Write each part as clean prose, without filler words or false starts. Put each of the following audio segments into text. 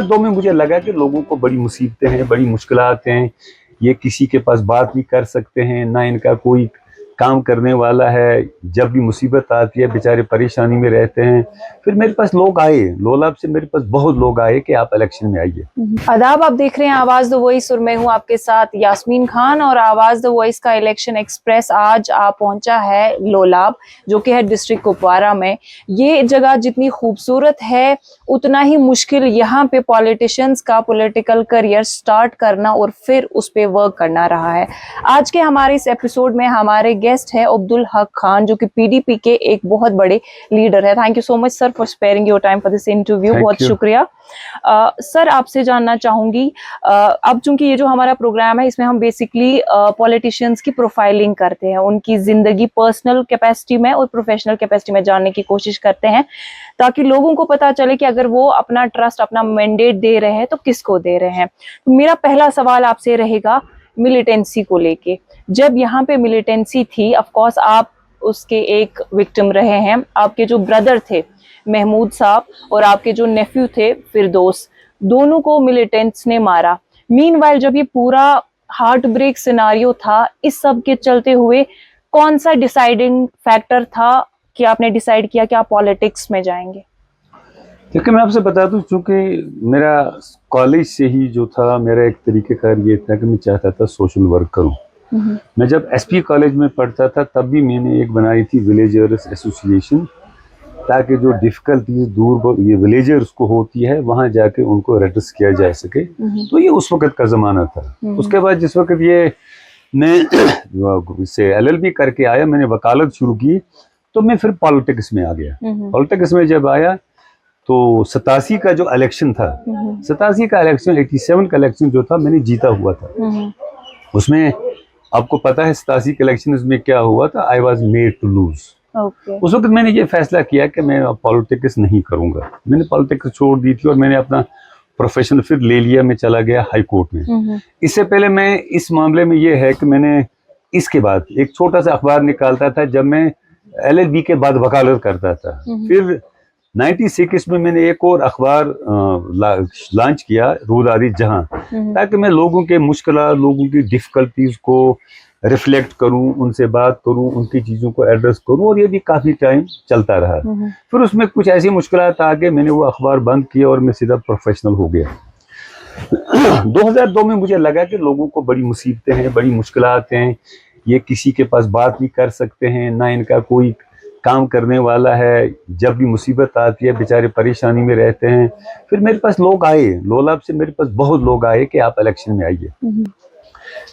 2002 में मुझे लगा कि लोगों को बड़ी मुसीबतें हैं, बड़ी मुश्किलात हैं, ये किसी के पास बात नहीं कर सकते हैं, ना इनका कोई काम करने वाला है, जब भी मुसीबत आती है बेचारे परेशानी में रहते हैं। फिर मेरे पास लोग आए, लोलाब से मेरे पास बहुत लोग आए कि आप इलेक्शन में आइए। आदाब, आप देख रहे हैं आवाज द वॉइस और मैं हूं आपके साथ यास्मीन खान। और आवाज द वॉइस का इलेक्शन एक्सप्रेस आज आ पहुंचा है लोलाब, जो कि है डिस्ट्रिक्ट कुपवारा में। ये जगह जितनी खूबसूरत है उतना ही मुश्किल यहाँ पे पॉलिटिशियंस का पॉलिटिकल करियर स्टार्ट करना और फिर उस पे वर्क करना रहा है। आज के हमारे इस एपिसोड में हमारे गेस्ट है अब्दुल हक खान, जो कि पीडीपी के एक बहुत बड़े लीडर है। Thank you so much sir for sparing your time for this interview. बहुत शुक्रिया। सर, आपसे जानना चाहूंगी, अब चूंकि ये जो हमारा प्रोग्राम है इसमें हम बेसिकली पॉलिटिशियंस की प्रोफाइलिंग करते हैं, उनकी जिंदगी पर्सनल कैपेसिटी में और प्रोफेशनल कैपेसिटी में जानने की कोशिश करते हैं, ताकि लोगों को पता चले कि अगर वो अपना ट्रस्ट, अपना मैंडेट दे रहे हैं तो किसको दे रहे हैं। तो मेरा पहला सवाल आपसे रहेगा मिलिटेंसी को लेके। जब यहाँ पे मिलिटेंसी थी, ऑफ कोर्स आप उसके एक विक्टिम रहे हैं। आपके जो ब्रदर थे महमूद साहब और आपके जो नेफ्यू थे फिरदौस, दोनों को मिलिटेंट्स ने मारा। मीनवाइल जब ये पूरा हार्ट ब्रेक सिनारियो था, इस सब के चलते हुए कौन सा डिसाइडिंग फैक्टर था कि आपने डिसाइड किया कि आप पॉलिटिक्स में जाएंगे? देखिए, मैं आपसे बता दूं, चूंकि मेरा कॉलेज से ही जो था, मेरा एक तरीक़ेकार ये था कि मैं चाहता था सोशल वर्क करूं। मैं जब एसपी कॉलेज में पढ़ता था तब भी मैंने एक बनाई थी विलेजर्स एसोसिएशन, ताकि जो डिफ़िकल्टीज दूर ये विलेजर्स को होती है वहाँ जाके उनको रेड्रेस किया जा सके। तो ये उस वक़्त का ज़माना था। उसके बाद जिस वक़्त ये मैं इससे LLB करके आया, मैंने वकालत शुरू की, तो मैं फिर पॉलिटिक्स में आ गया। पॉलिटिक्स में जब आया तो 87 का जो इलेक्शन था, 87 का इलेक्शन, 87 का इलेक्शन जो था मैंने जीता हुआ था। उसमें आपको पता है 87 के इलेक्शन में क्या हुआ था, I was made to lose. उस वक्त मैंने ये फैसला किया कि मैं पॉलिटिक्स नहीं करूंगा। मैंने पॉलिटिक्स छोड़ दी थी और मैंने अपना प्रोफेशन फिर ले लिया। मैं चला गया हाई कोर्ट में। इससे पहले मैं इस मामले में ये है कि मैंने इसके बाद एक छोटा सा अखबार निकालता था जब मैं LLB के बाद वकालत करता था। फिर 96 में मैंने एक और अखबार लॉन्च किया, रूदारी जहां, ताकि मैं लोगों के मुश्किलात, लोगों की डिफ़िकल्टीज को रिफ्लेक्ट करूं, उनसे बात करूं, उनकी चीज़ों को एड्रेस करूं। और ये भी काफ़ी टाइम चलता रहा। फिर उसमें कुछ ऐसी मुश्किलात आ गई, मैंने वो अखबार बंद किया और मैं सीधा प्रोफेशनल हो गया। 2002 में मुझे लगा कि लोगों को बड़ी मुसीबतें हैं, बड़ी मुश्किलात हैं, ये किसी के पास बात नहीं कर सकते हैं, ना इनका कोई काम करने वाला है, जब भी मुसीबत आती है बेचारे परेशानी में रहते हैं। फिर मेरे पास लोग आए, लोलाब से मेरे पास बहुत लोग आए कि आप इलेक्शन में आइए।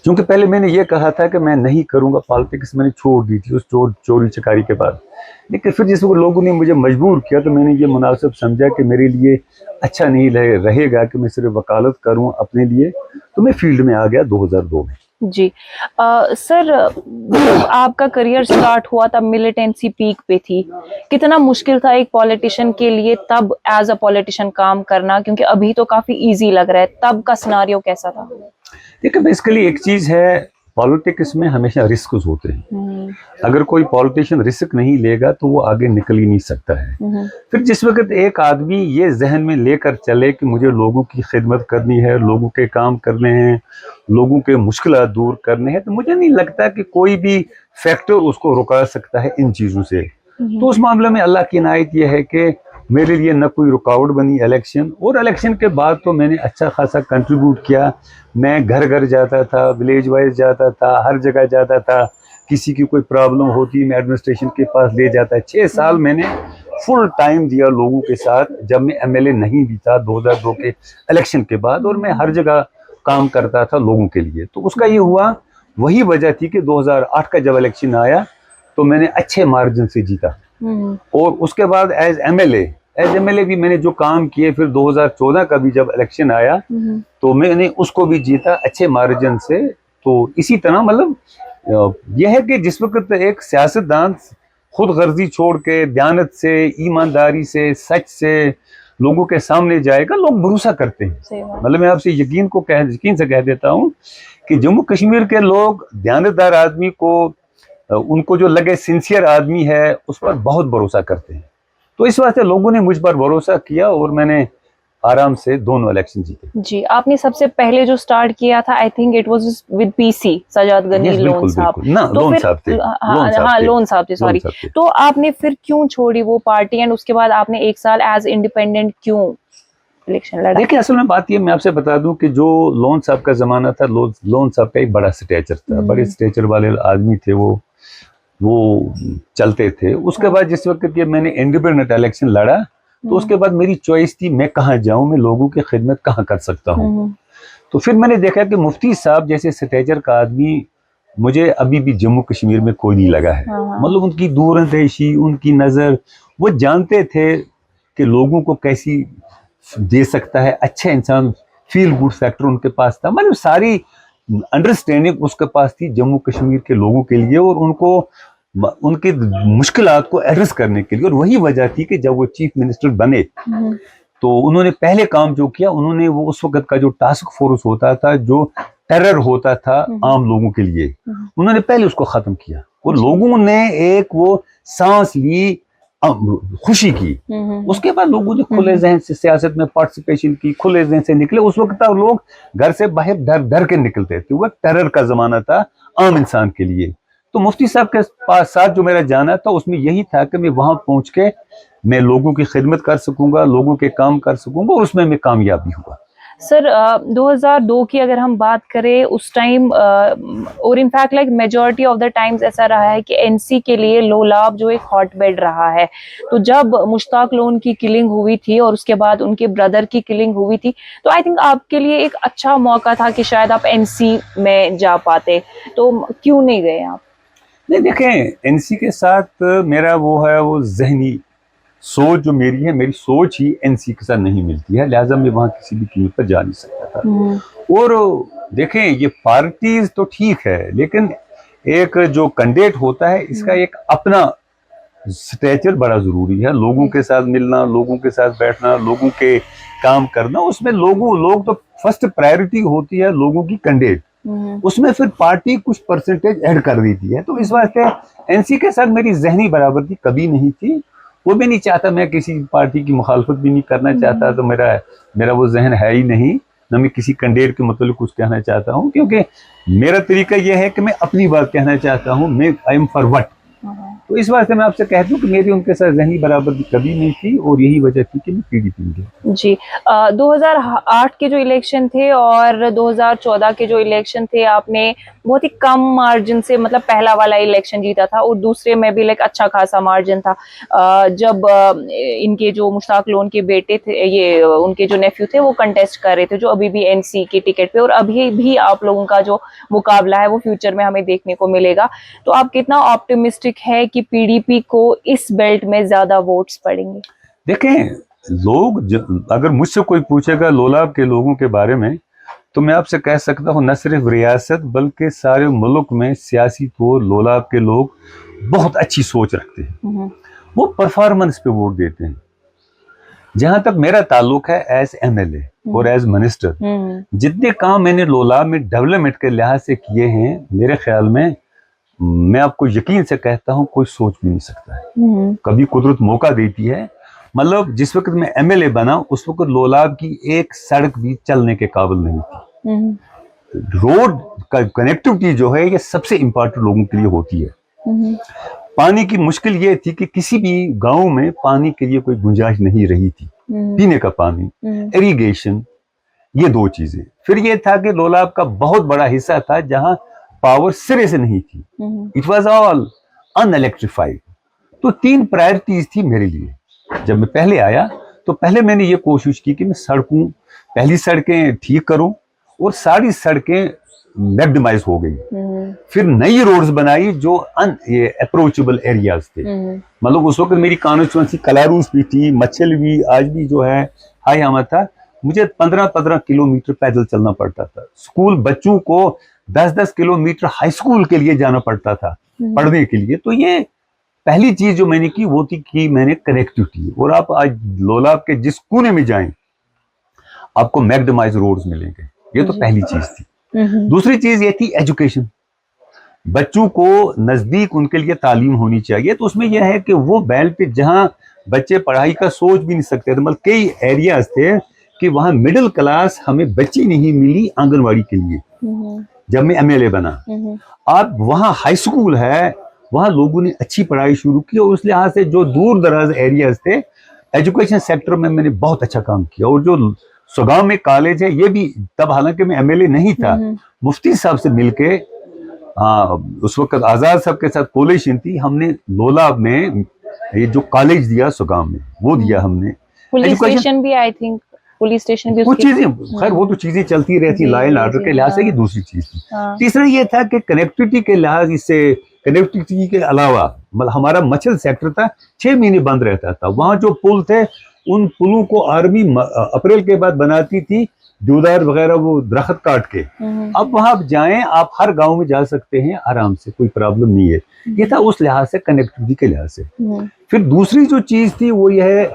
क्योंकि पहले मैंने ये कहा था कि मैं नहीं करूंगा पॉलिटिक्स, मैंने छोड़ दी थी उस चोरी चकारी के बाद। लेकिन फिर जिस लोगों ने मुझे मजबूर किया तो मैंने ये मुनासिब समझा कि मेरे लिए अच्छा नहीं रहेगा कि मैं सिर्फ वकालत करूं अपने लिए, तो मैं फील्ड में आ गया 2002 में। जी सर, आपका करियर स्टार्ट हुआ तब मिलिटेंसी पीक पे थी। कितना मुश्किल था एक पॉलिटिशियन के लिए तब एज अ पॉलिटिशियन काम करना, क्योंकि अभी तो काफी इजी लग रहा है, तब का सिनारियो कैसा था? देखिए, बेसिकली एक चीज है, पॉलिटिक्स में हमेशा रिस्क होते हैं। अगर कोई पॉलिटिशियन रिस्क नहीं लेगा तो वो आगे निकल ही नहीं सकता है। फिर जिस वक्त एक आदमी ये जहन में लेकर चले कि मुझे लोगों की खिदमत करनी है, लोगों के काम करने हैं, लोगों के मुश्किलात दूर करने हैं, तो मुझे नहीं लगता कि कोई भी फैक्टर उसको रुका सकता है इन चीज़ों से। तो उस मामले में अल्लाह की इनायत ये है कि मेरे लिए न कोई रुकावट बनी इलेक्शन, और इलेक्शन के बाद तो मैंने अच्छा खासा कंट्रीब्यूट किया। मैं घर घर जाता था, विलेज वाइज जाता था, हर जगह जाता था। किसी की कोई प्रॉब्लम होती मैं एडमिनिस्ट्रेशन के पास ले जाता। 6 साल मैंने फुल टाइम दिया लोगों के साथ, जब मैं MLA नहीं भी था 2002 के इलेक्शन के बाद, और मैं हर जगह काम करता था लोगों के लिए। तो उसका ये हुआ, वही वजह थी कि 2008 का जब इलेक्शन आया तो मैंने अच्छे मार्जिन से जीता। और उसके बाद एज MLA भी मैंने जो काम किए, फिर 2014 का भी जब इलेक्शन आया तो मैंने उसको भी जीता अच्छे मार्जिन से। तो इसी तरह मतलब यह है कि जिस वक्त एक सियासतदान खुद गर्जी छोड़ के दयानत से, ईमानदारी से, सच से लोगों के सामने जाएगा, लोग भरोसा करते हैं। मतलब मैं आपसे यकीन से कह देता हूँ कि जम्मू कश्मीर के लोग दयानतदार आदमी को, उनको जो लगे सिंसियर आदमी है, उस पर बहुत भरोसा करते हैं। तो इस वास्ते लोगों ने मुझ पर भरोसा किया और मैंने आराम से दोनों इलेक्शन जीते। जी, आपने सबसे पहले जो स्टार्ट किया था, I think it was with PC Sajad Gani Yes, Lone बिल्कुल साहब। बिल्कुल ना, तो लोन फिर साहब थे, हाँ लोन साहब थे, सॉरी। लोन साहब थे। तो आपने फिर क्यों छोड़ी वो पार्टी एंड उसके बाद आपने 1 साल एज इंडिपेंडेंट क्यों इलेक्शन लड़ा? देखिए असल में बात ये, मैं आपसे बता दूं कि जो लोन साहब का जमाना था, लोन साहब का एक बड़ा स्टेचर था, बड़े स्टेचर वाले आदमी थे वो चलते थे। उसके बाद जिस वक्त ये मैंने इंडिपेंडेंट इलेक्शन लड़ा, तो उसके बाद मेरी चॉइस थी मैं कहाँ जाऊं, मैं लोगों की खिदमत कहाँ कर सकता हूँ। तो फिर मैंने देखा कि मुफ्ती साहब जैसे स्टेचर का आदमी मुझे अभी भी जम्मू कश्मीर में कोई नहीं लगा है। मतलब उनकी दूरंदेशी, उनकी नज़र, वो जानते थे कि लोगों को कैसी दे सकता है, अच्छा इंसान, फील गुड फैक्टर उनके पास था। मतलब सारी अंडरस्टैंडिंग उसके पास थी जम्मू कश्मीर के लोगों के लिए और उनको उनके मुश्किलात को एड्रेस करने के लिए। और वही वजह थी कि जब वो चीफ मिनिस्टर बने तो उन्होंने पहले काम जो किया, उन्होंने वो उस वक्त का जो टास्क फोर्स होता था, जो टेरर होता था आम लोगों के लिए, उन्होंने पहले उसको खत्म किया और लोगों ने एक वो सांस ली, खुशी की। उसके बाद लोगों ने खुले जहन से सियासत में पार्टिसिपेशन की, खुले जहन से निकले। उस वक्त तक लोग घर से बाहर डर डर के निकलते थे, वो टेरर का जमाना था आम इंसान के लिए। तो मुफ्ती साहब के पास साथ जो मेरा जाना था उसमें यही था कि मैं वहां पहुंच के मैं लोगों की खिदमत कर सकूंगा, लोगों के काम कर सकूंगा, और उसमें मैं कामयाबी हुआ। सर 2002 की अगर हम बात करें उस टाइम, और in fact like majority of the times ऐसा रहा है कि एनसी के लिए लोलाब जो एक हॉटबेड रहा है। तो जब मुश्ताक लोन की किलिंग हुई थी और उसके बाद उनके ब्रदर की किलिंग हुई थी, तो आई थिंक आपके लिए एक अच्छा मौका था कि शायद आप एनसी में जा पाते, तो क्यों नहीं गए आप? नहीं देखें, एनसी के साथ मेरा वो है, वो जहनी सोच जो मेरी है, मेरी सोच ही एनसी के साथ नहीं मिलती है, लिहाजा मैं वहां किसी भी कीमत पर जा नहीं सकता था। और देखें, ये पार्टीज तो ठीक है, लेकिन एक जो कैंडिडेट होता है इसका एक अपना स्टेचर बड़ा जरूरी है। लोगों के साथ मिलना, लोगों के साथ बैठना, लोगों के काम करना, उसमें लोग तो फर्स्ट प्रायोरिटी होती है लोगों की कैंडिडेट, उसमें फिर पार्टी कुछ परसेंटेज ऐड कर देती है। तो इस वास्ते एनसी के साथ मेरी जहनी बराबरी कभी नहीं थी। वो भी नहीं चाहता, मैं किसी पार्टी की मुखालफत भी नहीं करना चाहता, तो मेरा वो जहन है ही नहीं, ना मैं किसी कैंडिडेट के मतलब कुछ कहना चाहता हूँ, क्योंकि मेरा तरीका यह है कि मैं अपनी बात कहना चाहता हूँ, मैं आई एम फॉर व्हाट। तो इस वास्ते मैं आपसे कहता हूँ कि मेरी उनके साथ जहनी बराबरी कभी नहीं थी और यही वजह थी कि मैं पीडीपी में गया। जी, 2008 के जो इलेक्शन थे और 2014 के जो इलेक्शन थे, आपने बहुत ही कम मार्जिन से, मतलब पहला वाला इलेक्शन जीता था और दूसरे में भी लाइक अच्छा खासा मार्जिन था। जब इनके जो मुश्ताक लोन के बेटे थे, ये उनके जो नेफ्यू थे, वो कंटेस्ट कर रहे थे, जो अभी भी एनसी की टिकट पे, और अभी भी आप लोगों का जो मुकाबला है वो फ्यूचर में हमें देखने को मिलेगा। तो आप कितना ऑप्टिमिस्टिक है कि पीडीपी को इस बेल्ट में ज्यादा वोट्स पड़ेंगे? देखें, अगर मुझसे कोई पूछेगा लोलाब के लोगों के बारे में, तो मैं आपसे कह सकता हूँ न सिर्फ रियासत बल्कि सारे मुल्क में सियासी तौर लोलाब के लोग बहुत अच्छी सोच रखते हैं, वो परफॉर्मेंस पे वोट देते हैं। जहां तक मेरा ताल्लुक है, एज एमएलए और एज मिनिस्टर, जितने काम मैंने लोलाब में डेवलपमेंट के लिहाज से किए हैं, मेरे ख्याल में, मैं आपको यकीन से कहता हूँ, कोई सोच भी नहीं सकता है। कभी कुदरत मौका देती है। मतलब जिस वक्त मैं एमएलए बना उस वक्त लोलाब की एक सड़क भी चलने के काबिल नहीं थी। रोड का कनेक्टिविटी जो है ये सबसे इंपॉर्टेंट लोगों के लिए होती है। पानी की मुश्किल ये थी कि किसी भी गांव में पानी के लिए कोई गुंजाइश नहीं रही थी, पीने का पानी, इरिगेशन, ये दो चीजें। फिर ये था कि लोलाब का बहुत बड़ा हिस्सा था जहां पावर सिरे से नहीं थी, इट वाज ऑल अनइलेक्ट्रिफाइड। तो 3 प्रायोरिटीज थी मेरे लिए। जब मैं पहले आया तो पहले मैंने ये कोशिश की कि मैं पहली सड़कें ठीक करूं, और सारी सड़कें मैग्नेमाइज हो गई। फिर नई रोड्स बनाई जो अप्रोचेबल एरियाज थे। मतलब उस वक्त मेरी कॉन्स्टिट्यूंसी कलारूस भी थी, मच्छल भी, आज भी जो है हाई हमद था। मुझे 15-15 किलोमीटर पैदल चलना पड़ता था। स्कूल बच्चों को 10-10 किलोमीटर हाई स्कूल के लिए जाना पड़ता था पढ़ने के लिए। तो ये पहली चीज जो मैंने की वो थी कि मैंने कनेक्टिविटी। और आप आज लोलाब के जिस कोने में जाएं आपको मैग्नेमाइज रोड्स मिलेंगे, ये तो पहली चीज थी। दूसरी चीज ये थी एजुकेशन। बच्चों को नजदीक उनके लिए तालीम होनी चाहिए। तो उसमें यह है कि वो बेल्ट पे जहां बच्चे पढ़ाई का सोच भी नहीं सकते थे, मतलब कई एरियाज थे कि वहाँ मिडिल क्लास हमें बच्ची नहीं मिली आंगनवाड़ी के लिए जब मैं एमएलए बना। अब वहाँ हाई स्कूल है, वहाँ लोगों ने अच्छी पढ़ाई शुरू की और उस लिहाज से जो दूर दराज एरियाज थे एजुकेशन सेक्टर में मैंने बहुत अच्छा काम किया। और जो सुगाम में कॉलेज है ये भी तब हालांकि मैं एमएलए नहीं था, मुफ्ती साहब से मिलके उस वक्त आजाद साहब के साथ कोलेशन थी, हमने लोलाब में ये जो कॉलेज दिया सुगाम में वो दिया हमने। पुलिस स्टेशन भी आई थिंक पुलिस स्टेशन भी कुछ चीजें खैर वो तो चीजें चलती रहती, लाइन ऑर्डर के लिहाज से ये दूसरी चीज थी। तीसरा ये था कि कनेक्टिविटी के लिहाज से, कनेक्टिविटी के अलावा मतलब हमारा मछल सेक्टर था 6 महीने बंद रहता था। वहाँ जो पुल थे उन पुलों को आर्मी अप्रैल के बाद बनाती थी, देवदार वगैरह वो दरख्त काट के। अब वहां आप जाएं, आप हर गांव में जा सकते हैं आराम से, कोई प्रॉब्लम नहीं है। ये था उस लिहाज से, कनेक्टिविटी के लिहाज से। फिर दूसरी जो चीज थी वो ये है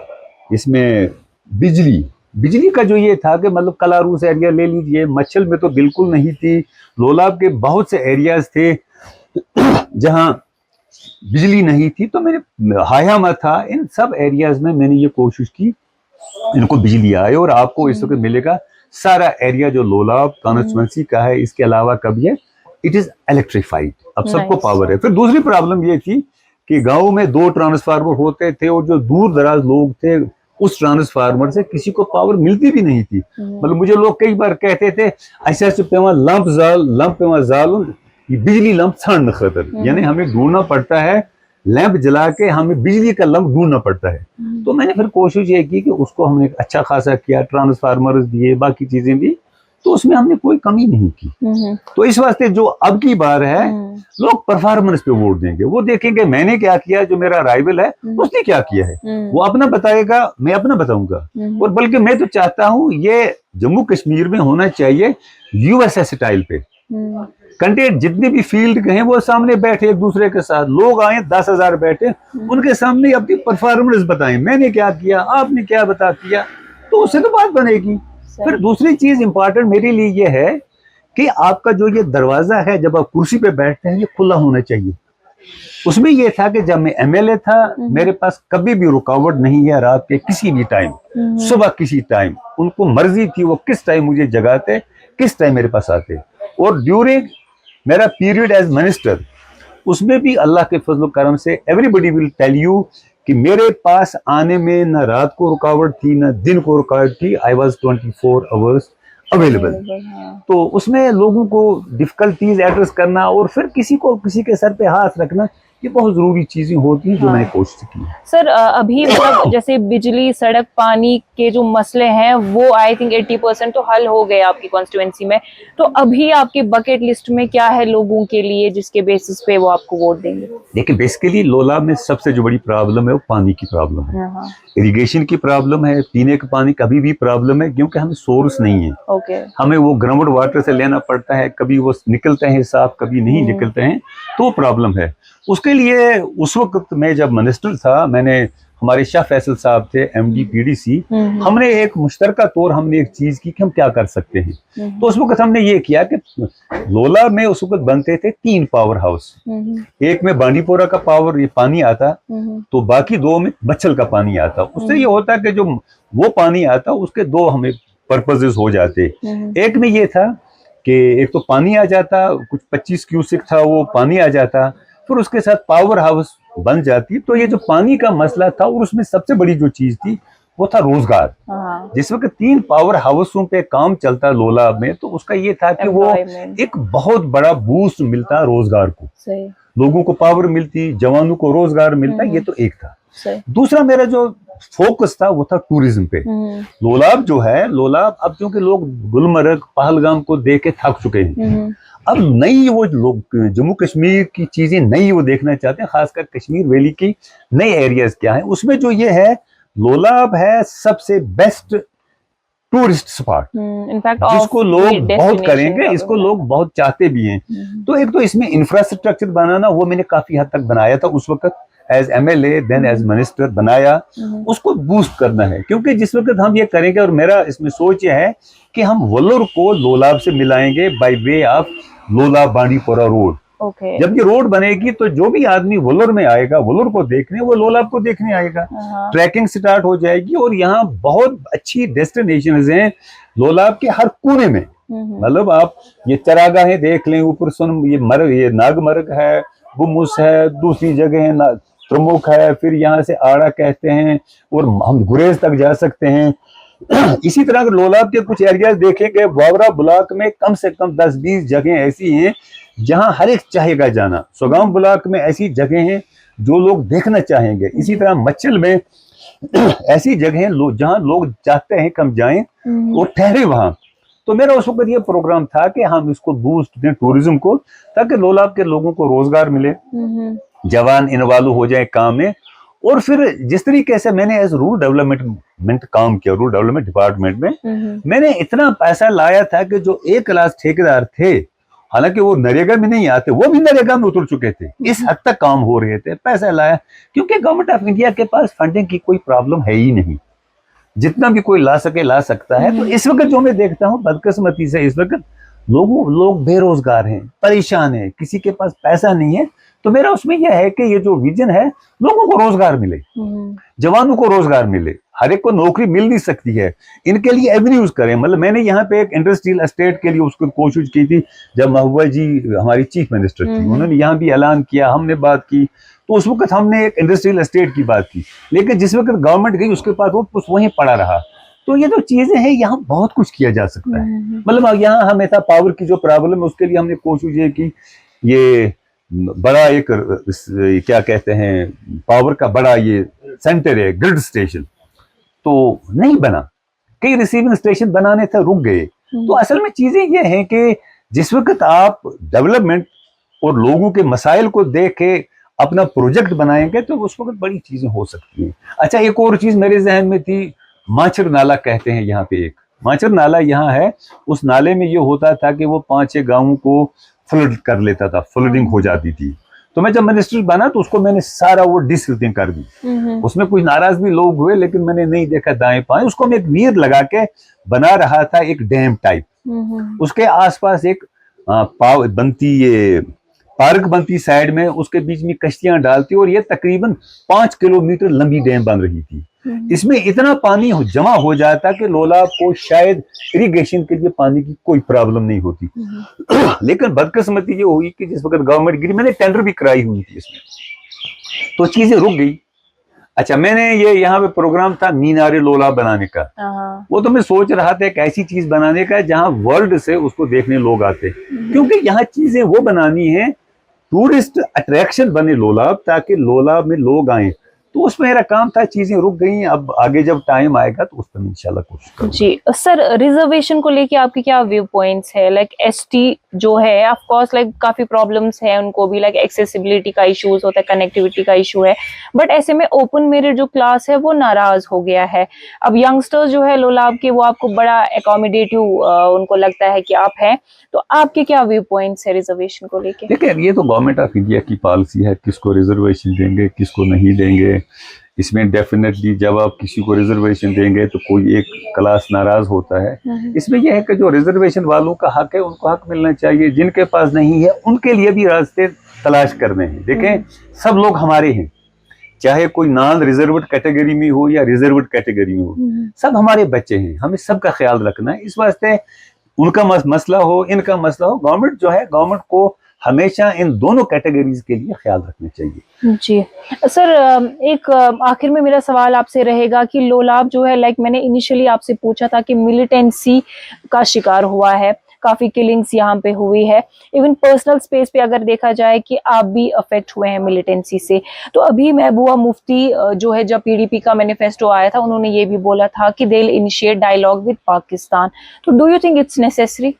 इसमें बिजली का जो ये था कि मतलब कलारूस एरिया ले लीजिए, मच्छल में तो बिल्कुल नहीं थी, लोलाब के बहुत से एरियाज थे जहां बिजली नहीं थी। तो मैंने हायामा था, इन सब एरियाज में मैंने ये कोशिश की इनको बिजली आए। और आपको इस वक्त मिलेगा सारा एरिया जो लोलाब कॉन्स्टिट्यूंसी का है, इसके अलावा कभी है इट इज इलेक्ट्रीफाइड, अब सबको पावर है। फिर दूसरी प्रॉब्लम ये थी कि गांव में 2 ट्रांसफार्मर होते थे और जो दूर दराज लोग थे उस ट्रांसफार्मर से किसी को पावर मिलती भी नहीं थी। मतलब मुझे लोग कई बार कहते थे ऐसे ऐसे पेवा लंप पेवा जाल बिजली लंप छान खतर, यानी हमें ढूंढना पड़ता है लैंप जला के, हमें बिजली का लंप ढूंढना पड़ता है। तो मैंने फिर कोशिश ये की कि उसको हमने अच्छा खासा किया, ट्रांसफार्मर दिए, बाकी चीजें दी, तो उसमें हमने कोई कमी नहीं की। तो इस वास्ते जो अब की बार है लोग परफॉर्मेंस पे वोट देंगे, वो देखेंगे मैंने क्या किया, जो मेरा राइवल है उसने क्या किया है, वो अपना बताएगा, मैं अपना बताऊंगा। और बल्कि मैं तो चाहता हूँ ये जम्मू कश्मीर में होना चाहिए यूएसए स्टाइल पे। कैंडिडेट जितने भी फील्ड के हैं वो सामने बैठे एक दूसरे के साथ, लोग आए 10,000 बैठे, उनके सामने अपनी परफॉर्मेंस बताएं, मैंने क्या किया, आपने क्या बता किया, तो उससे तो बात बनेगी। फिर दूसरी चीज इंपॉर्टेंट मेरे लिए ये है कि आपका जो ये दरवाजा है जब आप कुर्सी पे बैठते हैं ये खुला होना चाहिए। उसमें ये था कि जब मैं एमएलए था मेरे पास कभी भी रुकावट नहीं है, रात के किसी भी टाइम, सुबह किसी टाइम, उनको मर्जी थी वो किस टाइम मुझे जगाते, किस टाइम मेरे पास आते। और ड्यूरिंग मेरा पीरियड एज मिनिस्टर उसमें भी अल्लाह के फजल करम से एवरीबडी विल टेल यू कि मेरे पास आने में न रात को रुकावट थी न दिन को रुकावट थी, आई वॉज 24 आवर्स अवेलेबल। तो उसमें लोगों को डिफिकल्टीज एड्रेस करना और फिर किसी के सर पे हाथ रखना, ये बहुत जरूरी चीजें होती हैं जो मैंने कोशिश की। सर अभी मतलब जैसे बिजली, सड़क, पानी के जो मसले हैं वो आई थिंक 80% तो हल हो गए आपकी कॉन्स्टिट्यूएंसी में। तो अभी आपकी बकेट लिस्ट में क्या है लोगों के लिए जिसके बेसिस पे वो आपको वोट देंगे? देखिए बेसिकली लोलाब में सबसे जो बड़ी प्रॉब्लम है वो पानी की प्रॉब्लम है, इरिगेशन की प्रॉब्लम है, पीने के पानी का भी प्रॉब्लम है क्योंकि हमें सोर्स नहीं है। हमें वो ग्राउंड वाटर से लेना पड़ता है, कभी वो निकलते हैं साफ, कभी नहीं निकलते हैं, तो प्रॉब्लम है। उसके लिए उस वक्त मैं जब मिनिस्टर था, मैंने हमारे शाह फैसल साहब थे एमडी पीडीसी, हमने एक मुश्तरका तौर हमने एक चीज की कि हम क्या कर सकते हैं। तो उस वक्त हमने ये किया कि लोला में उस वक्त बनते थे 3 पावर हाउस, एक में बांडीपोरा का पावर ये पानी आता, तो बाकी 2 में मच्छल का पानी आता। उससे ये होता कि जो वो पानी आता उसके 2 हमें पर्पजेस हो जाते। एक में ये था कि एक तो पानी आ जाता, कुछ 25 क्यूसेक था वो पानी आ जाता, फिर उसके साथ पावर हाउस बन जाती। तो ये जो पानी का मसला था और उसमें सबसे बड़ी जो चीज थी वो था रोजगार। जिस वक्त 3 पावर हाउसों पे काम चलता लोला में, तो उसका ये था कि वो एक बहुत बड़ा बूस्ट मिलता रोजगार को, लोगों को पावर मिलती, जवानों को रोजगार मिलता, ये तो एक था। दूसरा मेरा जो फोकस था वो था टूरिज्म पे। लोलाब जो है, लोलाब अब क्योंकि लोग गुलमर्ग, पहलगाम को देख के थक चुके हैं, अब नई वो लोग जम्मू कश्मीर की चीजें नई वो देखना चाहते हैं, खासकर कश्मीर वैली की नए एरियाज क्या है। उसमें जो ये है लोलाब है सबसे बेस्ट टूरिस्ट स्पॉट, जिसको लोग बहुत करेंगे, इसको लोग बहुत चाहते भी हैं। तो एक तो इसमें इंफ्रास्ट्रक्चर बनाना वो मैंने काफी हद तक बनाया था उस वक्त as MLA, then as minister बनाया, उसको बूस्ट करना है। क्योंकि जिस वक्त हम ये करेंगे, और मेरा इसमें सोच ये है कि हम वल्लूर को लोलाब से मिलाएंगे by way of Lolab Bandipora road, okay. जब ये रोड बनेगी तो जो भी आदमी वुलर में आएगा, वुलर को देखने, वो लोलाब को देखने आएगा। ट्रैकिंग स्टार्ट हो जाएगी और यहाँ बहुत अच्छी डेस्टिनेशंस हैं लोलाब के हर कोने में। मतलब आप ये चरागाहें देख लें, ऊपर सुन ये नागमर्ग है, गुमुस है, दूसरी जगह है प्रमुख है, फिर यहाँ से आड़ा कहते हैं, और हम गुरेज तक जा सकते हैं। इसी तरह लोलाब के कुछ एरियाज देखेंगे, वावरा ब्लॉक में कम से कम 10-20 जगह ऐसी हैं जहां हर एक चाहेगा जाना। सोगाम ब्लॉक में ऐसी जगह हैं जो लोग देखना चाहेंगे। इसी तरह मच्चल में ऐसी जगह हैं जहां लोग चाहते हैं कम जाएं और ठहरे वहां। तो मेरा उस वक्त ये प्रोग्राम था कि हम इसको बूस्ट दें टूरिज्म को, ताकि लोलाब के लोगों को रोजगार मिले, जवान इन्वॉल्व हो जाए काम में। और फिर जिस तरीके से मैंने एज रूरल डेवलपमेंट काम किया, रूरल डेवलपमेंट डिपार्टमेंट में मैंने इतना पैसा लाया था कि जो 1 क्लास ठेकेदार थे, हालांकि वो नरेगा में नहीं आते, वो भी नरेगा में उतर चुके थे, इस हद तक काम हो रहे थे। पैसा लाया क्योंकि गवर्नमेंट ऑफ इंडिया के पास फंडिंग की कोई प्रॉब्लम है ही नहीं, जितना भी कोई ला सके ला सकता है। तो इस वक्त जो मैं देखता हूँ बदकिस्मती से इस वक्त लोग बेरोजगार हैं, परेशान हैं, किसी के पास पैसा नहीं है। तो मेरा उसमें यह है कि ये जो विजन है, लोगों को रोजगार मिले, जवानों को रोजगार मिले, हर एक को नौकरी मिल नहीं सकती है, इनके लिए एवेन्यूज करें। मतलब मैंने यहाँ पे एक इंडस्ट्रियल एस्टेट के लिए उसको कोशिश की थी जब महबूबा जी हमारी चीफ मिनिस्टर थी, उन्होंने यहाँ भी ऐलान किया, हमने बात की, तो उस वक्त हमने एक इंडस्ट्रियल एस्टेट की बात की। लेकिन जिस वक्त गवर्नमेंट गई उसके पास वो वहीं पड़ा रहा। तो ये जो चीजें हैं, यहाँ बहुत कुछ किया जा सकता है। मतलब यहाँ हमेशा पावर की जो प्रॉब्लम है उसके लिए हमने कोशिश ये की, ये बड़ा एक क्या कहते हैं पावर का बड़ा ये सेंटर है, ग्रिड स्टेशन, तो नहीं बना। कई रिसीविंग स्टेशन बनाने थे, रुक गए। तो असल में चीजें ये हैं कि जिस वक्त आप डेवलपमेंट और लोगों के मसाइल को देख के अपना प्रोजेक्ट बनाएंगे तो उस वक्त बड़ी चीजें हो सकती हैं। अच्छा, एक और चीज मेरे जहन में थी, माचर नाला कहते हैं यहाँ पे, एक माचर नाला यहाँ है। उस नाले में ये होता था कि वो 5-6 गांवों को फ्लड कर लेता था, फ्लडिंग हो जाती थी। तो मैं जब मिनिस्टर बना तो उसको मैंने सारा वो डिसल्टिंग कर दी। उसमें कुछ नाराज भी लोग हुए, लेकिन मैंने नहीं देखा दाएं बाएं, उसको मैं एक नीर लगा के बना रहा था, एक डैम टाइप। उसके आसपास एक पार्क बनती साइड में, उसके बीच में कश्तियां डालती, और ये तकरीबन 5 किलोमीटर लंबी डैम बन रही थी। इसमें इतना पानी जमा हो जाता कि लोलाब को शायद इरिगेशन के लिए पानी की कोई प्रॉब्लम नहीं होती। लेकिन बदकिस्मती ये हुई कि जिस वक्त गवर्नमेंट गिरी, मैंने टेंडर भी कराई हुई थी इसमें, तो चीजें रुक गई। अच्छा, मैंने ये यहाँ पे प्रोग्राम था मीनारे लोलाब बनाने का, वो तो मैं सोच रहा था एक ऐसी चीज बनाने का जहाँ वर्ल्ड से उसको देखने लोग आते, क्योंकि यहाँ चीजें वो बनानी है टूरिस्ट अट्रैक्शन बने लोलाब, ताकि लोलाब में लोग आए। तो उसमें मेरा काम था, चीजें रुक गई। अब आगे जब टाइम आएगा तो उस पर इंशाल्लाह कोशिश करूंगा। जी सर, रिजर्वेशन को लेके आपके क्या व्यू पॉइंट्स है? लाइक एसटी जो है, ऑफ कोर्स लाइक काफी प्रॉब्लम्स है उनको भी, लाइक एक्सेसिबिलिटी का इश्यूज होता है, कनेक्टिविटी का इशू है, बट ऐसे में ओपन मेरिट जो क्लास है वो नाराज हो गया है। अब यंगस्टर्स जो है लोलाब के, वो आपको बड़ा एकोमोडेटिव उनको लगता है कि आप हैं, तो आपके क्या व्यू पॉइंट्स है रिजर्वेशन को लेके? देखिए, ये तो गवर्नमेंट ऑफ इंडिया की पॉलिसी है, किसको रिजर्वेशन देंगे किसको नहीं देंगे। इसमें डेफिनेटली जब आप किसी को रिजर्वेशन देंगे तो कोई एक क्लास नाराज होता है। इसमें यह है कि जो रिजर्वेशन वालों का हक है उनको हक मिलना चाहिए, जिनके पास नहीं है उनके लिए भी रास्ते तलाश करने हैं। देखें, सब लोग हमारे हैं, चाहे कोई नॉन रिजर्व्ड कैटेगरी में हो या रिजर्व्ड कैटेगरी में हो, सब हमारे बच्चे हैं, हमें सबका ख्याल रखना है। इस वास्ते उनका मसला हो, इनका मसला हो, गवर्नमेंट जो है, गवर्नमेंट को हमेशा इन दोनों कैटेगरीज के लिए ख्याल रखना चाहिए। जी सर, एक आखिर में मेरा सवाल आपसे रहेगा कि लोलाब जो है, लाइक मैंने इनिशियली आपसे पूछा था कि मिलिटेंसी का शिकार हुआ है, काफी किलिंग्स यहाँ पे हुई है, इवन पर्सनल स्पेस पे अगर देखा जाए कि आप भी अफेक्ट हुए हैं मिलिटेंसी से। तो अभी महबूबा मुफ्ती जो है, जब पीडीपी का मैनिफेस्टो आया था, उन्होंने ये भी बोला था कि they will initiate dialogue with Pakistan. तो do you think it's necessary?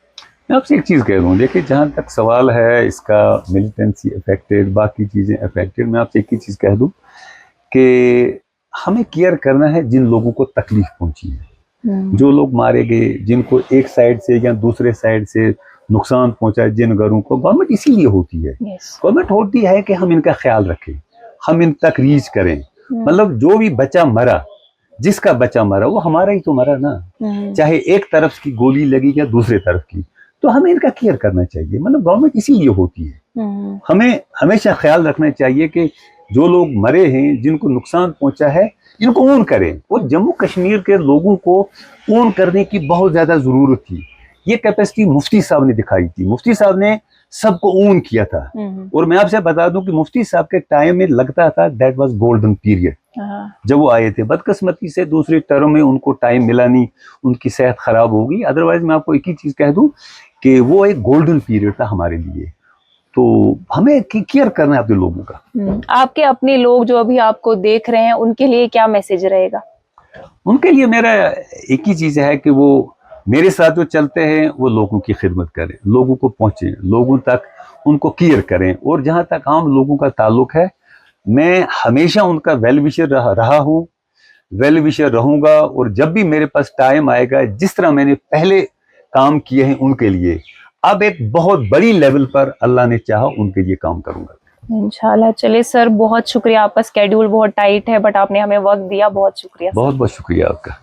मैं आपसे एक चीज़ कह दूँ, देखिए, जहाँ तक सवाल है इसका मिलिटेंसी अफेक्टेड, बाकी चीज़ें अफेक्टेड, मैं आपसे एक ही चीज़ कह दूँ कि हमें केयर करना है जिन लोगों को तकलीफ पहुंची है, जो लोग मारे गए, जिनको एक साइड से या दूसरे साइड से नुकसान पहुंचा है, जिन घरों को, गवर्नमेंट इसीलिए होती है। गवर्नमेंट होती है कि हम इनका ख्याल रखें, हम इन तक रीच करें। मतलब जो भी बच्चा मरा, जिसका बच्चा मरा, वो हमारा ही तो मरा ना, चाहे एक तरफ की गोली लगी या दूसरे तरफ की, तो हमें इनका केयर करना चाहिए। मतलब गवर्नमेंट इसीलिए होती है। हमें हमेशा ख्याल रखना चाहिए कि जो लोग मरे हैं, जिनको नुकसान पहुंचा है, इनको ओन करें। और जम्मू कश्मीर के लोगों को ओन करने की बहुत ज्यादा जरूरत थी। ये कैपेसिटी मुफ्ती साहब ने दिखाई थी। मुफ्ती साहब ने सबको ओन किया था। और मैं आपसे बता दूं कि मुफ्ती साहब के टाइम में लगता था दैट वाज गोल्डन पीरियड जब वो आए थे। बदकिस्मती से दूसरे टर्म में उनको टाइम मिला नहीं, उनकी सेहत खराब हो गई। अदरवाइज मैं आपको एक ही चीज कह दूं कि वो एक गोल्डन पीरियड था हमारे लिए। तो हमें केयर करना है अपने लोगों का। आपके अपने लोग जो अभी आपको देख रहे हैं, उनके लिए क्या मैसेज रहेगा? उनके लिए मेरा एक ही चीज है कि वो मेरे साथ जो चलते हैं वो लोगों की खिदमत करें, लोगों को पहुंचे, लोगों तक उनको केयर करें। और जहां तक आम लोगों का ताल्लुक है, मैं हमेशा उनका वेल विशर रहा हूँ, वेल विशर रहूंगा। और जब भी मेरे पास टाइम आएगा, जिस तरह मैंने पहले काम किए हैं उनके लिए, अब एक बहुत बड़ी लेवल पर अल्लाह ने चाहा उनके लिए काम करूंगा इंशाल्लाह। चलिए सर, बहुत शुक्रिया। आपका स्केड्यूल बहुत टाइट है, बट आपने हमें वक्त दिया, बहुत शुक्रिया। बहुत बहुत शुक्रिया आपका।